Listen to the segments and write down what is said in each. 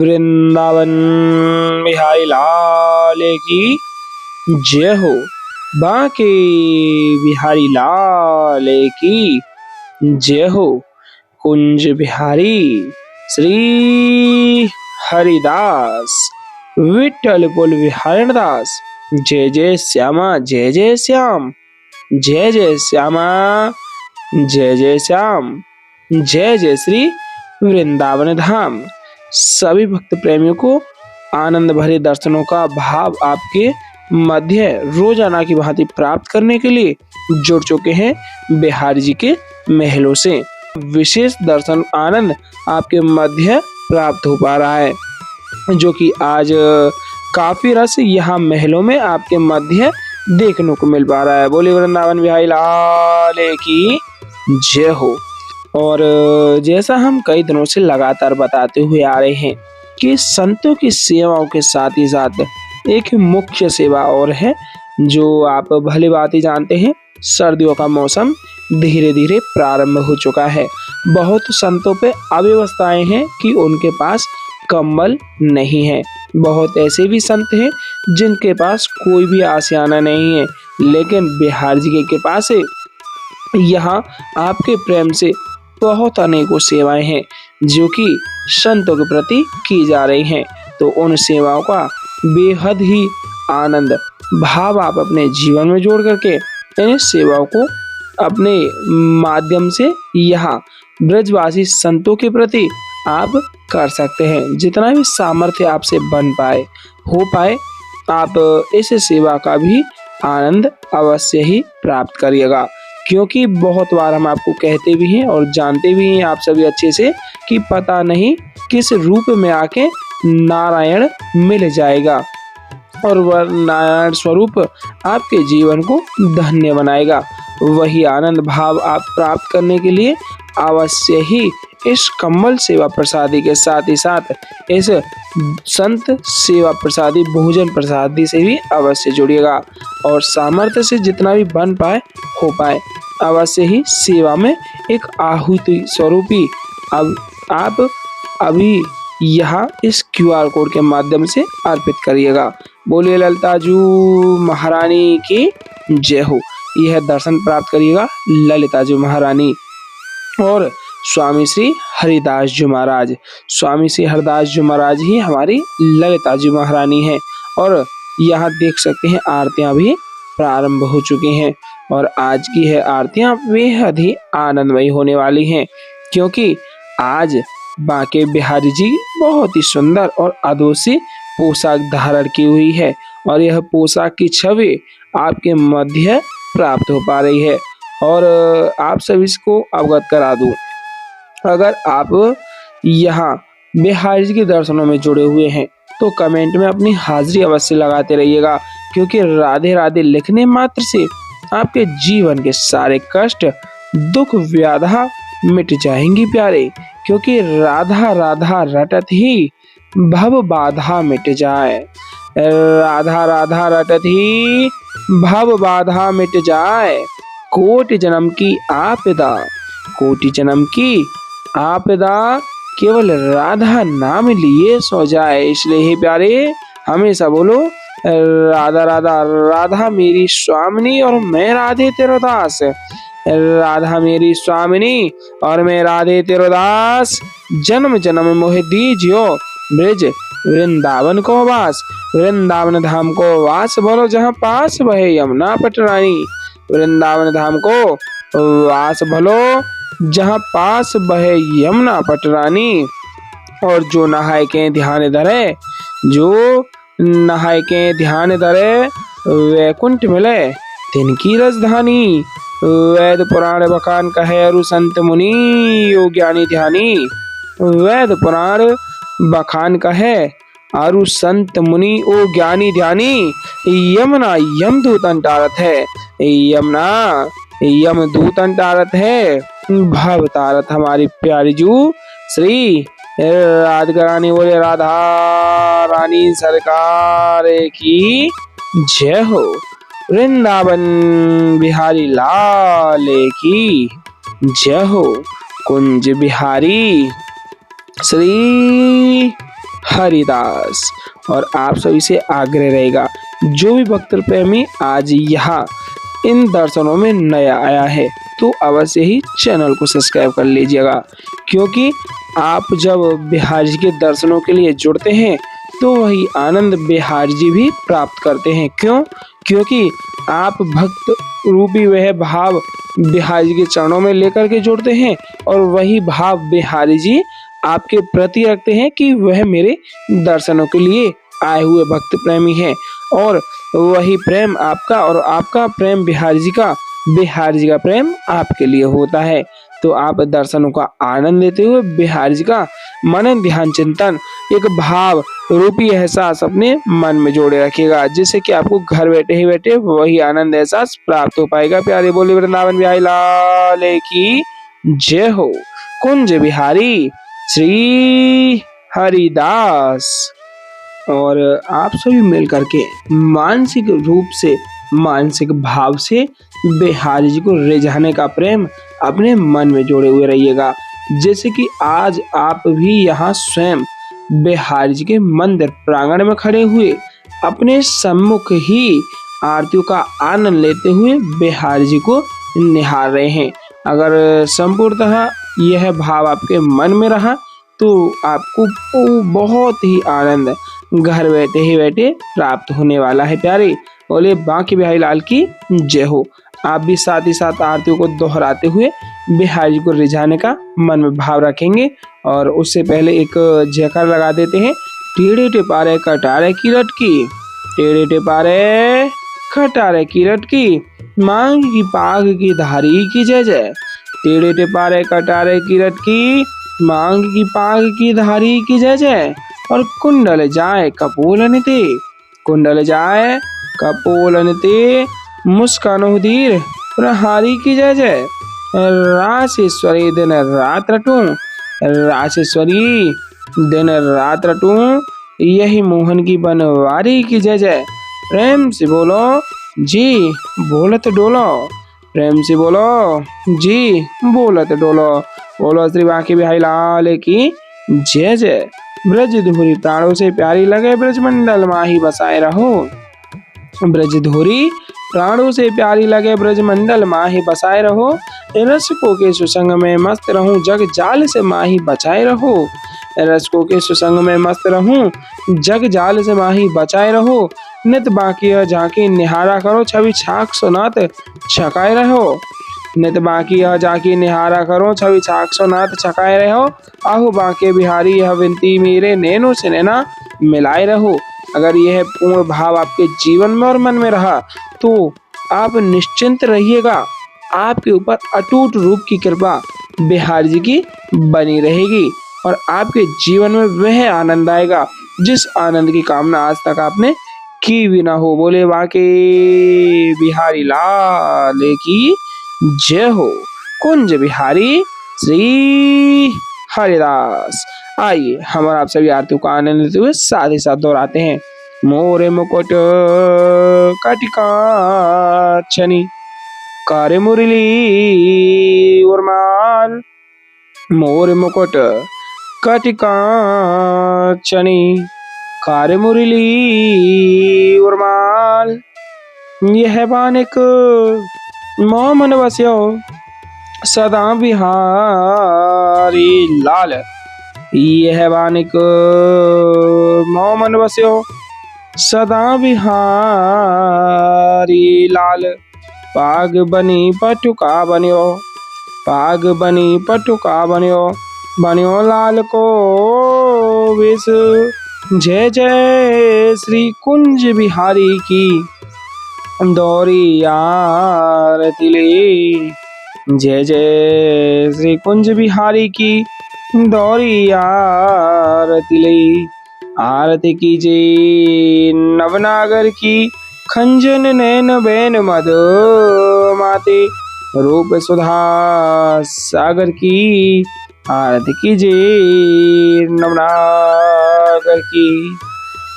वृंदावन बिहारी लाल की जय हो। बांके बिहारी लाल की जय हो। कुंज बिहारी श्री हरिदास विठल पुल बिहारी दास। जय जय श्यामा जय जय श्याम, जय जय श्यामा जय जय श्याम, जय जय श्री वृंदावन धाम। सभी भक्त प्रेमियों को आनंद भरे दर्शनों का भाव आपके मध्य रोजाना की भांति प्राप्त करने के लिए जुड़ चुके हैं बिहारी जी के महलों से। विशेष दर्शन आनंद आपके मध्य प्राप्त हो पा रहा है, जो कि आज काफी रस यहाँ महलों में आपके मध्य देखने को मिल पा रहा है। बोले वृंदावन बिहारी लाल की जय हो। और जैसा हम कई दिनों से लगातार बताते हुए आ रहे हैं कि संतों की सेवाओं के साथ ही साथ एक मुख्य सेवा और है, जो आप भली भांति ही जानते हैं। सर्दियों का मौसम धीरे धीरे प्रारंभ हो चुका है। बहुत संतों पे अव्यवस्थाएं हैं कि उनके पास कंबल नहीं है। बहुत ऐसे भी संत हैं जिनके पास कोई भी आशियाना नहीं है, लेकिन बिहारी जी के कृपा से यहाँ आपके प्रेम से बहुत अनेकों सेवाएं हैं जो कि संतों के प्रति की जा रही हैं। तो उन सेवाओं का बेहद ही आनंद भाव आप अपने जीवन में जोड़ करके इन सेवाओं को अपने माध्यम से यहाँ ब्रजवासी संतों के प्रति आप कर सकते हैं। जितना भी सामर्थ्य आपसे बन पाए हो पाए, आप इस सेवा का भी आनंद अवश्य ही प्राप्त करिएगा। क्योंकि बहुत बार हम आपको कहते भी हैं और जानते भी हैं आप सभी अच्छे से कि पता नहीं किस रूप में आके नारायण मिल जाएगा और वह नारायण स्वरूप आपके जीवन को धन्य बनाएगा। वही आनंद भाव आप प्राप्त करने के लिए अवश्य ही इस कम्बल सेवा प्रसादी के साथ ही साथ इस संत सेवा प्रसादी भोजन प्रसादी से भी अवश्य जुड़िएगा। और सामर्थ्य से जितना भी बन पाए हो पाए अवश्य ही सेवा में एक आहुति स्वरूपी अब आप अभी यहाँ इस QR कोड के माध्यम से अर्पित करिएगा। बोलिए ललिताजू महारानी की जय हो। यह दर्शन प्राप्त करिएगा ललिताजू महारानी और स्वामी श्री हरिदास जी महाराज। स्वामी श्री हरिदास जी महाराज ही हमारी ललिता जी महारानी है। और यहाँ देख सकते हैं आरतियां भी प्रारंभ हो चुकी हैं और आज की है आरतियां बेहद ही आनंदमयी होने वाली हैं, क्योंकि आज बांके बिहारी जी बहुत ही सुंदर और अद्भुत पोशाक धारण की हुई है और यह पोशाक की छवि आपके मध्य प्राप्त हो पा रही है। और आप सभी को अवगत करा दूं, अगर आप यहाँ बिहारी जी के दर्शनों में जुड़े हुए हैं तो कमेंट में अपनी हाजिरी अवश्य लगाते रहिएगा, क्योंकि राधे राधे लिखने मात्र से आपके जीवन के सारे कष्ट दुख व्याधा मिट जाएंगी प्यारे। क्योंकि राधा राधा रटत ही भव बाधा मिट जाए। राधा राधा रटत ही भव बाधा मिट जाए। कोटि जन्म की आपदा, कोटि जन्म की आपदा केवल राधा नाम लिए सो जाए। इसलिए ही प्यारे हमेशा बोलो राधा राधा, राधा मेरी स्वामिनी और मैं राधे तेरो दास। राधा मेरी स्वामिनी और मैं राधे तेरो दास। जन्म जन्म मोह दीजियो ब्रज वृंदावन को वास। वृंदावन धाम को वास बोलो जहाँ पास बहे यमुना पटरानी। वृंदावन धाम को वास भलो जहाँ पास बहे यमुना पटरानी। और जो नहाय के ध्यान धरे, जो नहाय के ध्यान धरे वैकुंठ मिले तिनकी राजधानी। वेद पुराण बखान कहे अरु संत मुनि यो ज्ञानी ध्यानी। वेद पुराण बखान कहे अरु संत मुनि ओ ज्ञानी ध्यानी। यमुना यमदूतन टारत है, यमुना यमदूतन टारत है। भव तारत हमारी प्यारी जू श्री राधिका रानी। बोले राधा रानी सरकार की जय हो। वृंदावन बिहारी लाल की जय हो। कुंज बिहारी श्री हरिदास। और आप सभी से आग्रह रहेगा, जो भी भक्त प्रेमी आज यहाँ इन दर्शनों में नया आया है तो अवश्य ही चैनल को सब्सक्राइब कर लीजिएगा, क्योंकि आप जब बिहारी जी के दर्शनों के लिए जुड़ते हैं तो वही आनंद बिहारी जी भी प्राप्त करते हैं। क्यों? क्योंकि आप भक्त रूपी वह भाव बिहारी जी के चरणों में लेकर के जुड़ते हैं और वही भाव बिहारी जी आपके प्रति रखते हैं कि वह मेरे दर्शनों के लिए आए हुए भक्त प्रेमी हैं, और वही प्रेम आपका और आपका प्रेम बिहारी जी का प्रेम आपके लिए होता है। तो आप दर्शनों का आनंद लेते हुए बिहारी जी का मनन ध्यान चिंतन एक भाव रूपी एहसास अपने मन में जोड़े रखिएगा, जिससे कि आपको घर बैठे ही बैठे वही आनंद एहसास प्राप्त हो पाएगा। प्यारे बोले वृंदावन बिहारी लाल की जय हो। कुंज बिहारी श्री हरिदास। और आप सभी मिल करके मानसिक रूप से, मानसिक भाव से बिहारी जी को रिझाने का प्रेम अपने मन में जोड़े हुए रहिएगा, जैसे कि आज आप भी यहाँ स्वयं बिहारी जी के मंदिर प्रांगण में खड़े हुए अपने सम्मुख ही आरतियों का आनंद लेते हुए बिहारी जी को निहार रहे हैं। अगर संपूर्णतः यह भाव आपके मन में रहा तो आपको बहुत ही आनंद घर बैठे ही बैठे प्राप्त होने वाला है। प्यारे बोले बांके बिहारी लाल की जय हो। आप भी साथ ही साथ आरतियों को दोहराते हुए बिहारी जी को रिझाने का मन में भाव रखेंगे। और उससे पहले एक जयकार लगा देते हैं। टेढ़े टिपारे कटारे की लटकी, टेढ़े टिपारे खटारे की लटकी, मांग की पाग की धारी की जय जय। टेढ़े टिपारे कटारे की लटकी, मांग की पाग की धारी की जय जय। और कुंडल जाए कपोलन ते, कुंडल जाए कपोलन ते, मुस्कानो धीर प्रहारी की जय जय। राशेश्वरी दिन रात रटूं, राशेश्वरी दिन रात रटूं, यही मोहन की बनवारी की जय जय। प्रेम से बोलो जी बोलत डोलो, प्रेम से बोलो जी बोलत डोलो। बोलो श्री बांके बिहारी लाल की जय जय। ब्रज धुरी प्राणों से प्यारी लगे, ब्रजमंडल माही बसाए रहो। ब्रज धुरी प्राणों से प्यारी लगे, ब्रजमंडल माही बसाए रहो। रसिकों के सुसंग में मस्त रहूं, जग जाल से माही बचाए रहो। रसिकों के सुसंग में मस्त रहूं, जग जाल से माही बचाए रहो। नित बाकी झांकी निहारा करो, छवि छाक सुनात छकाए रहो। नित बाकी झांकी निहारा करो, छवि छाक सुनात छकाए रहो। आहु बांके बिहारी यह विनती मेरे, नैनों से नैना मिलाए रहो। अगर यह पूर्ण भाव आपके जीवन में और मन में रहा तो आप निश्चिंत रहिएगा, आपके ऊपर अटूट रूप की कृपा बिहारी जी की बनी रहेगी और आपके जीवन में वह आनंद आएगा जिस आनंद की कामना आज तक आपने की भी ना हो। बोले बांके बिहारी लाल की जय हो। कुंज बिहारी श्री हरिदास। आइए हम और आप सभी आरतियों का आनंद लेते हुए साथ ही साथ दोहराते हैं। मोरे मुकुट कटिकाक्षनी, करे मुरली उर्माल। मोरे मुकुट कटिकाक्षनी, करे मुरली उर्माल। यह बानिक मोमन बस्यो सदा बिहारी लाल। यह बानिक मोमन बस्यो सदा बिहारी लाल। पाग बनी पटुका बन्यो, पाग बनी पटुका बन्यो, बन्यो लाल को विष। जय जय श्री कुंज बिहारी की दौरी आरती ले। जय जय श्री कुंज बिहारी की दौरी आरती ले। आरती कीजिए नवनागर की, खंजन नैन बैन मद माते, रूप सुधा सागर की। आरती कीजिए नवनागर की।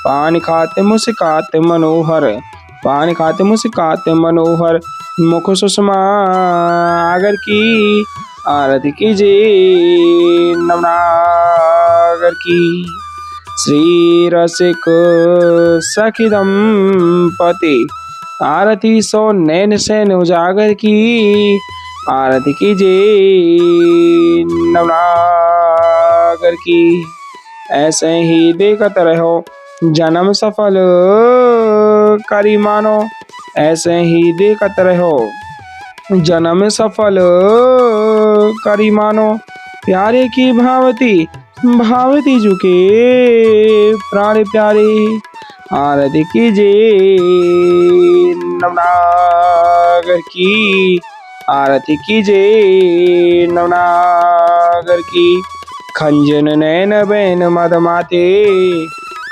पान खाते मुस्काते मनोहर, पान खाते मुस्काते मनोहर, मुख सुषमा आगर की। आरती कीजिए नवनागर की। श्री रसिक सखी दंपति। आरती सो नैन सैन उजागर की, आरती कीजिए नवनागर की। ऐसे ही देखत रहो जन्म सफल करी मानो, ऐसे ही देखत रहो जन्म सफल करी मानो। प्यारे की भावती भावती झुके प्राण प्यारे, आरती कीजिए नवनागर की, आरती कीजिए नवनागर की। खंजन नैन बैन मद माते,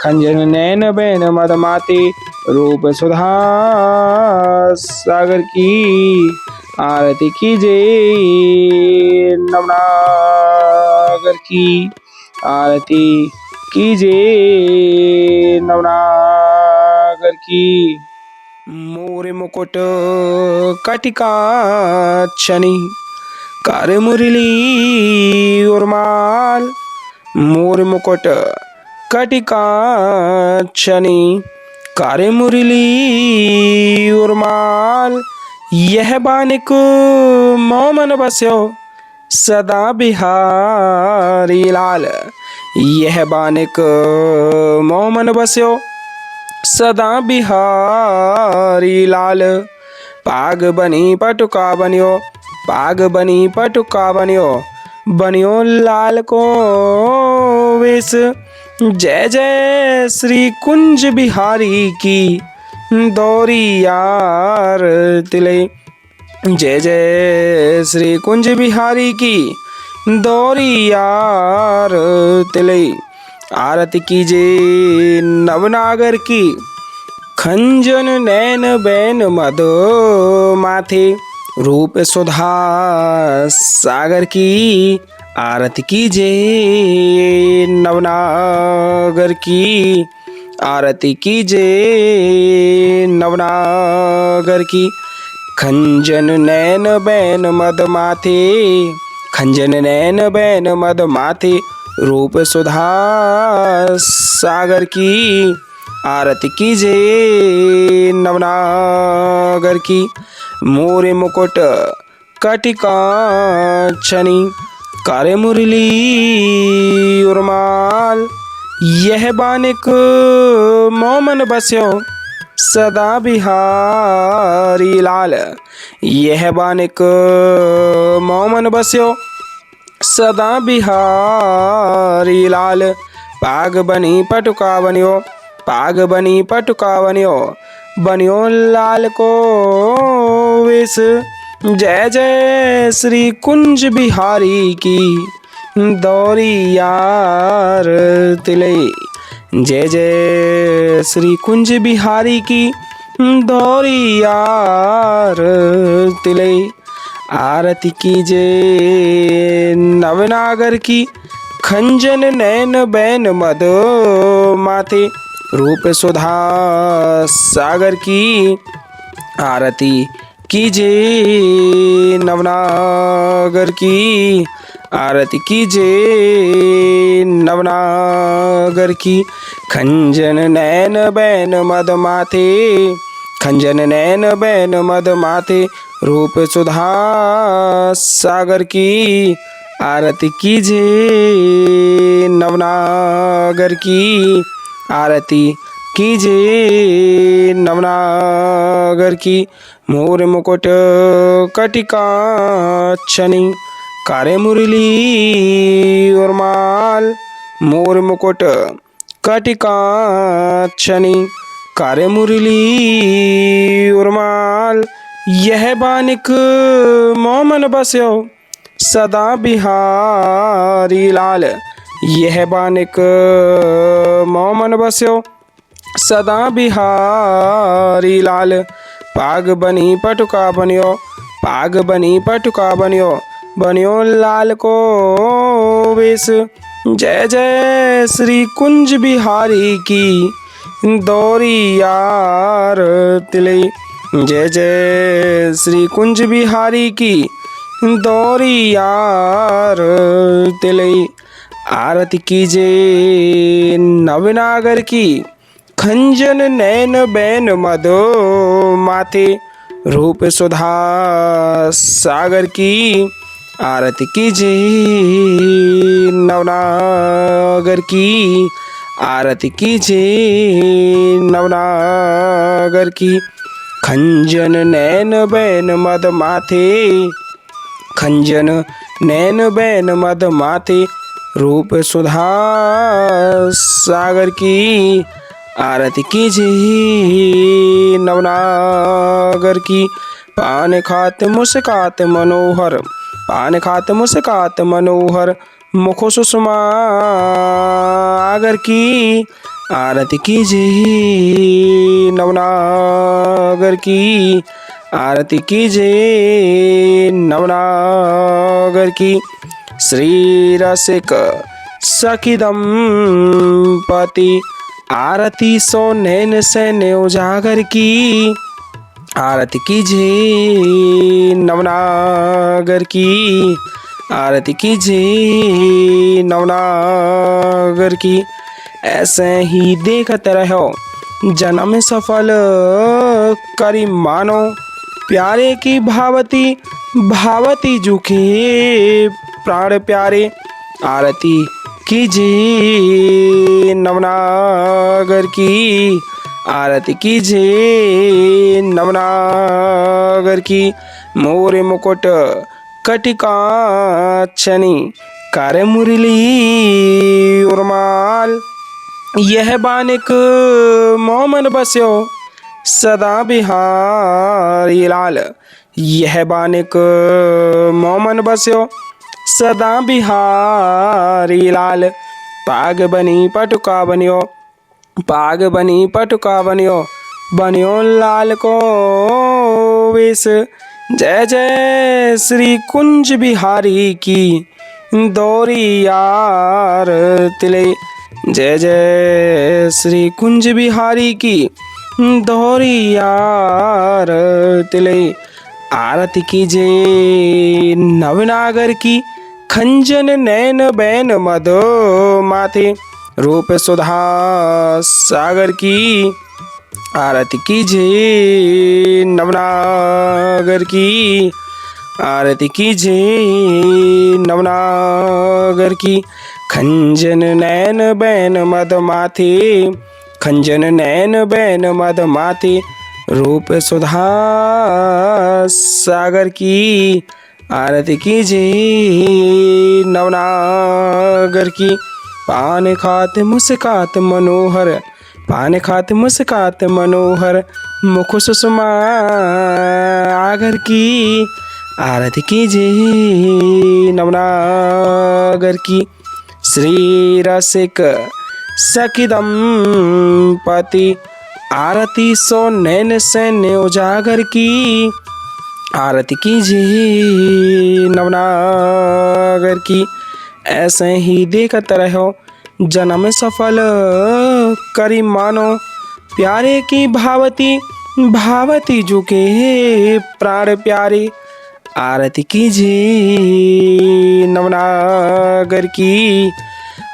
खंजन नैन बैन मद माते, रूप सुधा सागर की, आरती कीजिए नवनागर की, आरती कीजिए नवनागर की। मोर मुकुट कटिका छनी, कर मुरली उर्माल। मोर मुकुट कटिका छनी, कर मुरली उर्माल। यह बानिक मोमन बस्यो सदा बिहारी लाल, यह बानिक मोमन बस्यो सदा बिहारी लाल। पाग बनी पटुका बनियो, पाग बनी पटुका बनियो, बनियो लाल को वेश। जय जय श्री कुंज बिहारी की दौरी यार तिले, जय जय श्री कुंज बिहारी की दौरी यार तिले। आरती कीजिए नवनागर की, खंजन नैन बैन मद माथे, रूप सुधा सागर की, आरती कीजिए नवनागर की, आरती कीजिए नवनागर की। खंजन नैन बैन मद माथे, खंजन नैन बैन मद माथे, रूप सुधा सागर की, आरती कीजिए नवनागर की। मोर मुकुट कटिका छनी, कर मुरली उर्माल। यह बानिक मोमन बस्यो सदा बिहारी लाल, यह बानिक मोमन बस्यो सदा बिहारी लाल। पाग बनी पटुका बनियो, पाग बनी पटुका बनियो, बनियो लाल को वेश। जय जय श्री कुंज बिहारी की दौरी यार तिले, जय जय श्री कुंज बिहारी की दौरी यार तिले। आरती कीजिए नवनागर की, खंजन नैन बैन मद माथे, रूप सुधा सागर की, आरती कीजिए नवनागर की, आरती कीजिए नवनागर की। खंजन नैन बैन मद माथे, खंजन नैन बैन मद माथे, रूप सुधा सागर की, आरती कीजिए नवनागर की, आरती कीजिए नवनागर की। मोर मुकुट कटिका छनी, करे मुरली उर्माल। मोर मुकुट कटिका छनी, करे मुरली उर्माल। यह बानिक मोमन बस्यो सदा बिहारी लाल, यह बानिक मोमन बस्यो सदा बिहारी लाल। पाग बनी पटुका बनियो, पाग बनी पटुका बनियो, बनियो लाल को वेश। जय जय श्री कुंज बिहारी की दौरी यार तिले, जय जय श्री कुंज बिहारी की दौरी यार तिले। आरती कीजे नवनागर की। खंजन नैन बैन मदो माथे, रूप सुधा सागर की। आरती कीजे नवनागर की। आरती कीजे नवनागर की। खंजन नैन बैन मद माथे, खंजन नैन बैन मद माथे, रूप सुधा सागर की। आरती कीजे नवनागर की। पान खात मुस्कात मनोहर, पान खात मुस्कात मनोहर, मुख सुषमा आगर की। आरती कीजे नवनागर की। आरती कीजे नवनागर की। श्री रसिक सखी दंपति, आरती सो नैन सैन्य उजागर की। आरती कीजे नवनागर की। आरती कीजे नवनागर की। ऐसे ही देखत रहो जन्म सफल करी मानो, प्यारे की भावती भावती जुखे प्राण प्यारे। आरती कीजे नवनागर की। आरती कीजे नवनागर की। मोर मुकुट कटिकाक्षनी, कर मुरली उर्माल, यह बानिक मोमन बस्यो सदा बिहारी लाल। यह बानिक मोमन बस्यो सदा बिहारी लाल। पाग बनी पटुका बनियो, पाग बनी पटुका बनियो, बनियो लाल को वेश। जय जय श्री कुंज बिहारी की दौरी यार तिले। जय जय श्री कुंज बिहारी की दौरी यार तिले। आरती कीजे नवनागर की। खंजन नैन बैन मद माथे, रूप सुधा सागर की। आरती कीजे नवनागर की। आरती कीजे नवनागर की। खंजन नैन बैन मद माथे, खंजन नैन बैन मद माथे, रूप सुधा सागर की। आरती कीजे नवनागर की। पान खात मुस्कात मनोहर, पान खात मुस्कात मनोहर, मुख सुषमा आगर की। आरती कीजे नवनागर की। श्री रसिक सखी दंपति, आरती सो नैन सैन्य उजागर की। आरती कीजे नवनागर की। ऐसे ही देखत रहो जन्म सफल करी मानो, प्यारे की भावती भावती जुके प्राण प्यारे। आरती कीजे नवनागर की।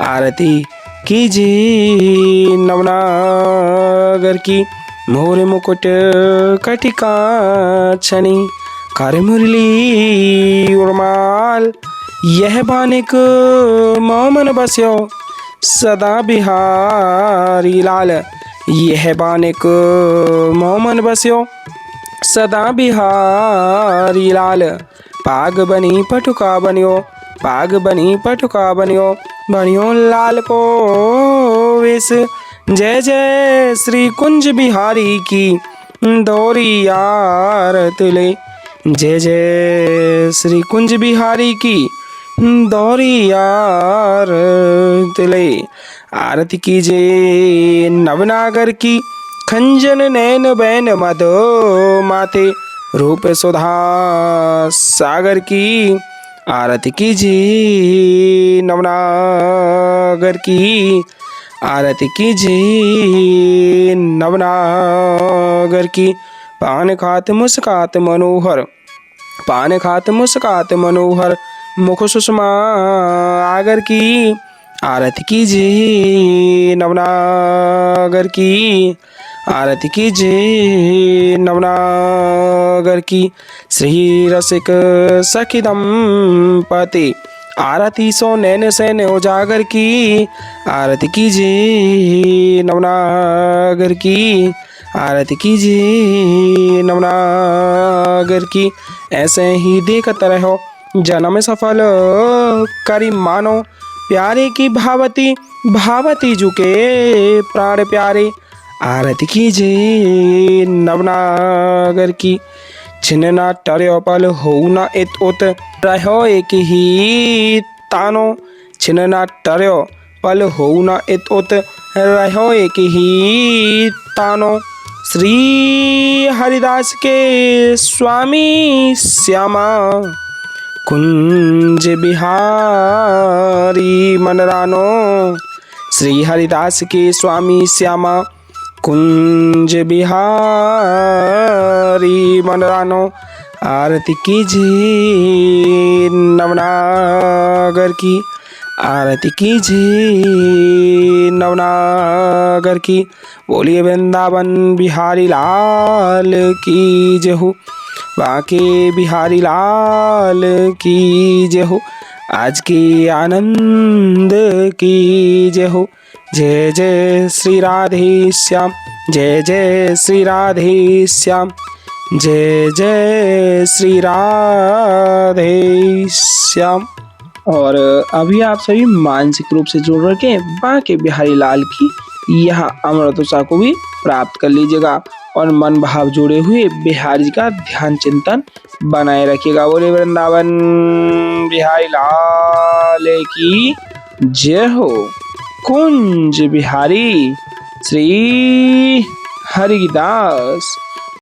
आरती कीजे नवनागर की। मोर मुकुट कटिकाक्षनी, कर मुरली उर्माल, यह बानिक मोमन बस्यो सदा बिहारी लाल। यह बानिक मोमन बस्यो सदा बिहारी लाल। पाग बनी पटुका बनियो, पाग बनी पटुका बनियो, बनियो लाल को वेश। जय जय श्री कुंज बिहारी की दौरी यार तिले। जय जय श्री कुंज बिहारी की दौरी यार तिले। आरती कीजे नवनागर की। खंजन नैन बैन मद माथे, रूप सुधा सागर की। आरती कीजे नवनागर की। आरती कीजे नवनागर की। पान खात मुस्कात मनोहर, पान खात मुस्कात मनोहर, मुख सुषमा आगर की। आरती कीजिए नवनागर की, आरती कीजिए नवनागर की। श्री रसिक सखी दंपति आरती सो नैन सैन उजागर की, आरती कीजिए नवनागर की, आरती कीजिए नवनागर की। ऐसे ही देखते रहो जन्म सफल करी मानो, प्यारे की भावती भावती झुके प्राण प्यारे। आरती कीजिए नवनागर की। छिन्ना टर्यो पल हो न इत उत रहो एक ही तानो, छिन्ना टर्यो पल हो न इत उत रहो एक ही तानो। श्री हरिदास के स्वामी श्यामा कुंज बिहारी मनरानो, श्री हरिदास के स्वामी श्यामा कुंज बिहारी मनरानो। आरती कीजिए नवनागर की, आरती कीजिए नवनागर की। बोलिए वृंदावन बिहारी लाल की जय हो, बाके बिहारी लाल की जय हो, आज के आनंद की जय हो। जय जय श्री राधे श्याम, जय जय श्री राधे श्याम, जय जय श्री राधे श्याम। और अभी आप सभी मानसिक रूप से जुड़ रखे बाके बिहारी लाल की यहाँ अमृत उषा को भी प्राप्त कर लीजिएगा और मन भाव जुड़े हुए बिहारी जी का ध्यान चिंतन बनाए रखिएगा। बोले वृंदावन बिहारी लाल की जय हो। कुंज बिहारी श्री हरिदास